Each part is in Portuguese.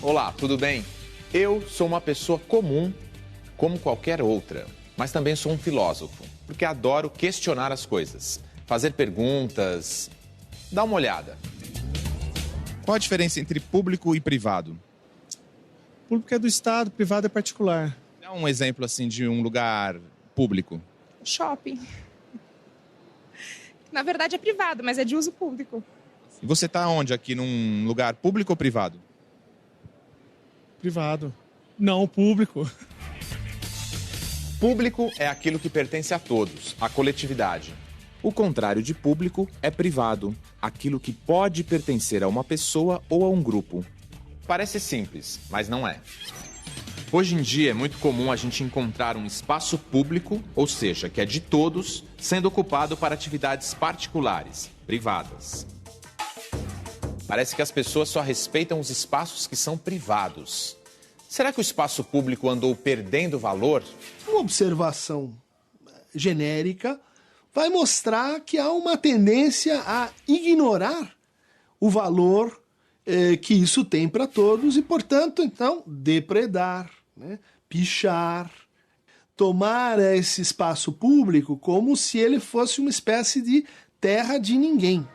Olá, tudo bem? Eu sou uma pessoa comum, como qualquer outra, mas também sou um filósofo, porque adoro questionar as coisas, fazer perguntas. Dá uma olhada. Qual a diferença entre público e privado? Público é do Estado, privado é particular. Dá um exemplo assim de um lugar público. Shopping. Na verdade é privado, mas é de uso público. E você está onde aqui? Num lugar público ou privado? Privado. Não, público. Público é aquilo que pertence a todos, à coletividade. O contrário de público é privado, aquilo que pode pertencer a uma pessoa ou a um grupo. Parece simples, mas não é. Hoje em dia é muito comum a gente encontrar um espaço público, ou seja, que é de todos, sendo ocupado para atividades particulares, privadas. Parece que as pessoas só respeitam os espaços que são privados. Será que o espaço público andou perdendo valor? Uma observação genérica vai mostrar que há uma tendência a ignorar o valor que isso tem para todos e, portanto, então, depredar, né? Pichar, tomar esse espaço público como se ele fosse uma espécie de terra de ninguém.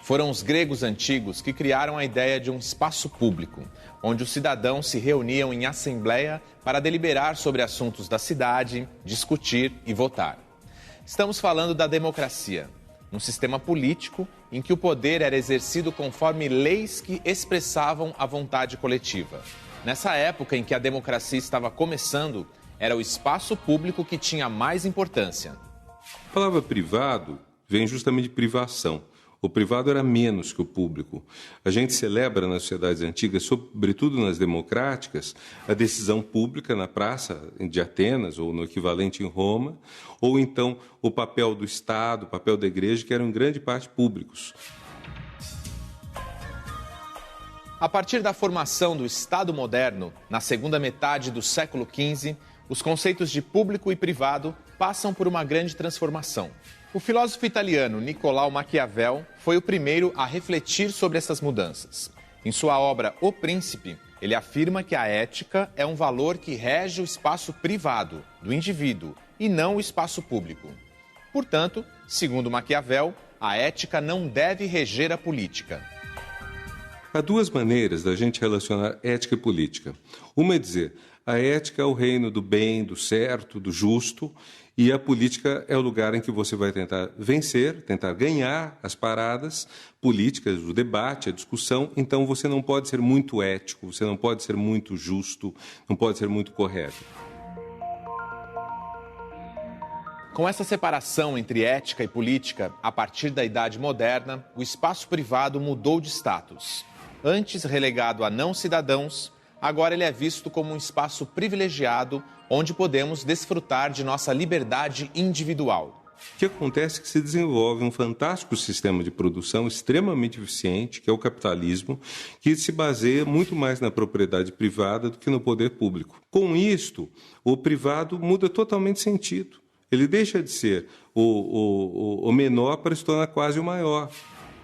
Foram os gregos antigos que criaram a ideia de um espaço público, onde os cidadãos se reuniam em assembleia para deliberar sobre assuntos da cidade, discutir e votar. Estamos falando da democracia, um sistema político em que o poder era exercido conforme leis que expressavam a vontade coletiva. Nessa época em que a democracia estava começando, era o espaço público que tinha mais importância. A palavra privado vem justamente de privação. O privado era menos que o público. A gente celebra nas sociedades antigas, sobretudo nas democráticas, a decisão pública na praça de Atenas ou no equivalente em Roma, ou então o papel do Estado, o papel da igreja, que eram em grande parte públicos. A partir da formação do Estado moderno, na segunda metade do século XV, os conceitos de público e privado passam por uma grande transformação. O filósofo italiano Niccolò Maquiavel foi o primeiro a refletir sobre essas mudanças. Em sua obra O Príncipe, ele afirma que a ética é um valor que rege o espaço privado do indivíduo e não o espaço público. Portanto, segundo Maquiavel, a ética não deve reger a política. Há duas maneiras da gente relacionar ética e política. Uma é dizer, a ética é o reino do bem, do certo, do justo, e a política é o lugar em que você vai tentar vencer, tentar ganhar as paradas políticas, o debate, a discussão. Então você não pode ser muito ético, você não pode ser muito justo, não pode ser muito correto. Com essa separação entre ética e política, a partir da Idade Moderna, o espaço privado mudou de status. Antes relegado a não-cidadãos, agora ele é visto como um espaço privilegiado onde podemos desfrutar de nossa liberdade individual. O que acontece é que se desenvolve um fantástico sistema de produção extremamente eficiente, que é o capitalismo, que se baseia muito mais na propriedade privada do que no poder público. Com isto, o privado muda totalmente sentido. Ele deixa de ser o menor para se tornar quase o maior.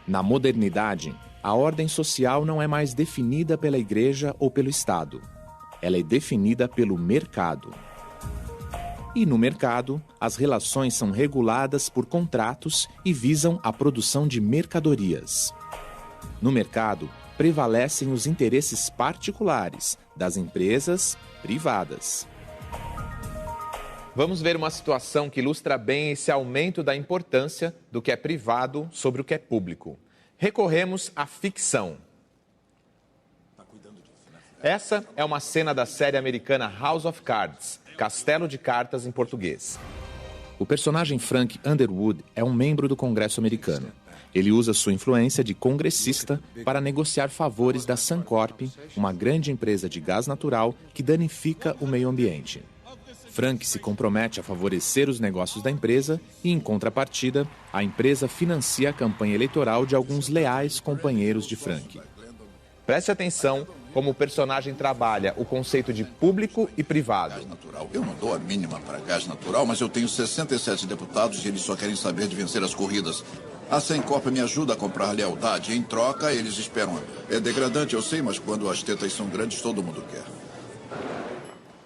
Na modernidade, a ordem social não é mais definida pela igreja ou pelo Estado. Ela é definida pelo mercado. E no mercado, as relações são reguladas por contratos e visam a produção de mercadorias. No mercado, prevalecem os interesses particulares das empresas privadas. Vamos ver uma situação que ilustra bem esse aumento da importância do que é privado sobre o que é público. Recorremos à ficção. Essa é uma cena da série americana House of Cards, Castelo de Cartas em português. O personagem Frank Underwood é um membro do Congresso americano. Ele usa sua influência de congressista para negociar favores da Suncorp, uma grande empresa de gás natural que danifica o meio ambiente. Frank se compromete a favorecer os negócios da empresa e, em contrapartida, a empresa financia a campanha eleitoral de alguns leais companheiros de Frank. Preste atenção como o personagem trabalha o conceito de público e privado. Gás natural. Eu não dou a mínima para gás natural, mas eu tenho 67 deputados e eles só querem saber de vencer as corridas. A Semcorp me ajuda a comprar lealdade. Em troca, eles esperam. É degradante, eu sei, mas quando as tetas são grandes, todo mundo quer.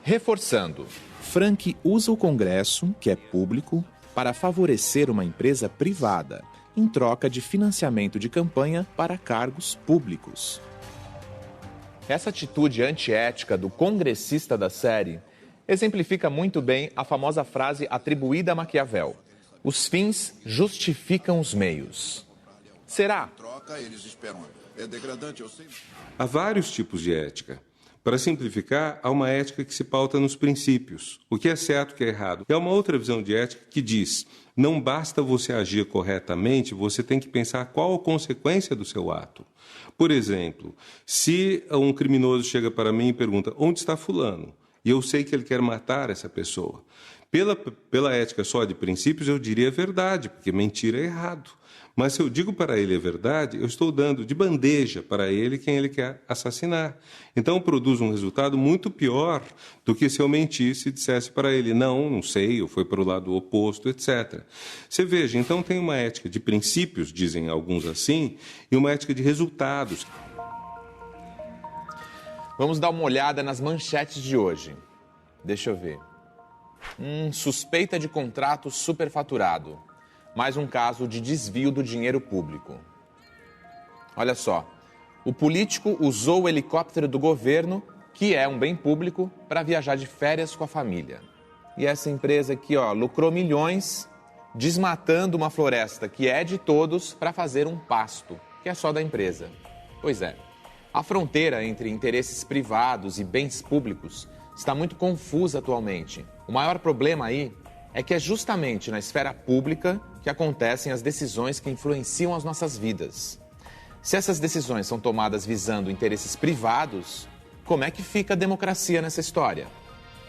Reforçando. Frank usa o Congresso, que é público, para favorecer uma empresa privada, em troca de financiamento de campanha para cargos públicos. Essa atitude antiética do congressista da série exemplifica muito bem a famosa frase atribuída a Maquiavel: os fins justificam os meios. Será? Em troca, eles esperam. É degradante, eu sei. Há vários tipos de ética. Para simplificar, há uma ética que se pauta nos princípios, o que é certo, o que é errado. E há uma outra visão de ética que diz: não basta você agir corretamente, você tem que pensar qual a consequência do seu ato. Por exemplo, se um criminoso chega para mim e pergunta: onde está fulano? E eu sei que ele quer matar essa pessoa. Pela ética só de princípios, eu diria a verdade, porque mentira é errado. Mas se eu digo para ele a verdade, eu estou dando de bandeja para ele quem ele quer assassinar. Então produz um resultado muito pior do que se eu mentisse e dissesse para ele: não sei, ou foi para o lado oposto, etc. Você veja, então tem uma ética de princípios, dizem alguns assim, e uma ética de resultados. Vamos dar uma olhada nas manchetes de hoje. Deixa eu ver. Suspeita de contrato superfaturado. Mais um caso de desvio do dinheiro público. Olha só, o político usou o helicóptero do governo, que é um bem público, para viajar de férias com a família. E essa empresa aqui, lucrou milhões desmatando uma floresta que é de todos para fazer um pasto, que é só da empresa. Pois é, a fronteira entre interesses privados e bens públicos está muito confusa atualmente. O maior problema aí é que é justamente na esfera pública que acontecem as decisões que influenciam as nossas vidas. Se essas decisões são tomadas visando interesses privados, como é que fica a democracia nessa história?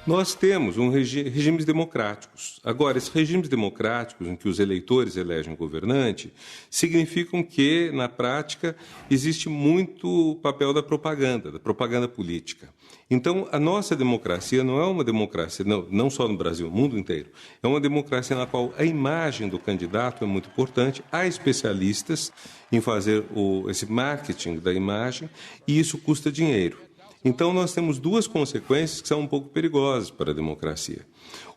Nós temos regimes democráticos. Agora, esses regimes democráticos em que os eleitores elegem o governante significam que, na prática, existe muito papel da propaganda política. Então, a nossa democracia não é uma democracia, não só no Brasil, no mundo inteiro, é uma democracia na qual a imagem do candidato é muito importante. Há especialistas em fazer esse marketing da imagem e isso custa dinheiro. Então, nós temos duas consequências que são um pouco perigosas para a democracia.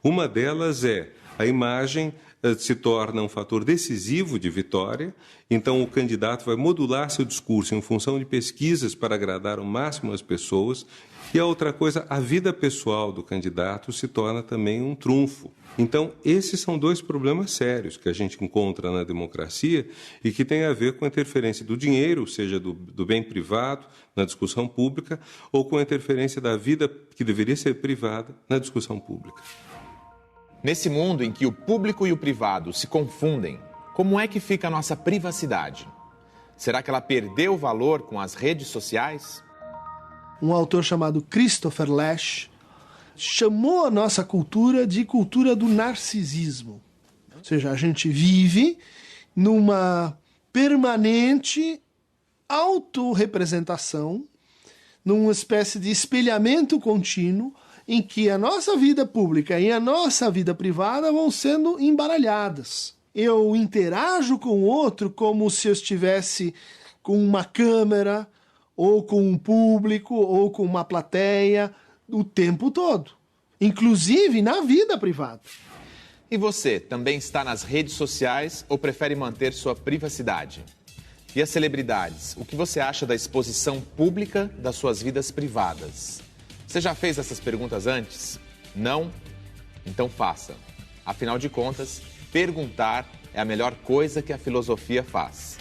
Uma delas é a imagem se torna um fator decisivo de vitória, então o candidato vai modular seu discurso em função de pesquisas para agradar ao máximo as pessoas. E a outra coisa, a vida pessoal do candidato se torna também um trunfo. Então, esses são dois problemas sérios que a gente encontra na democracia e que tem a ver com a interferência do dinheiro, seja do bem privado, na discussão pública, ou com a interferência da vida que deveria ser privada na discussão pública. Nesse mundo em que o público e o privado se confundem, como é que fica a nossa privacidade? Será que ela perdeu valor com as redes sociais? Um autor chamado Christopher Lasch chamou a nossa cultura de cultura do narcisismo. Ou seja, a gente vive numa permanente autorrepresentação, numa espécie de espelhamento contínuo em que a nossa vida pública e a nossa vida privada vão sendo embaralhadas. Eu interajo com o outro como se eu estivesse com uma câmera, ou com um público, ou com uma plateia, o tempo todo. Inclusive na vida privada. E você, também está nas redes sociais ou prefere manter sua privacidade? E as celebridades, o que você acha da exposição pública das suas vidas privadas? Você já fez essas perguntas antes? Não? Então faça. Afinal de contas, perguntar é a melhor coisa que a filosofia faz.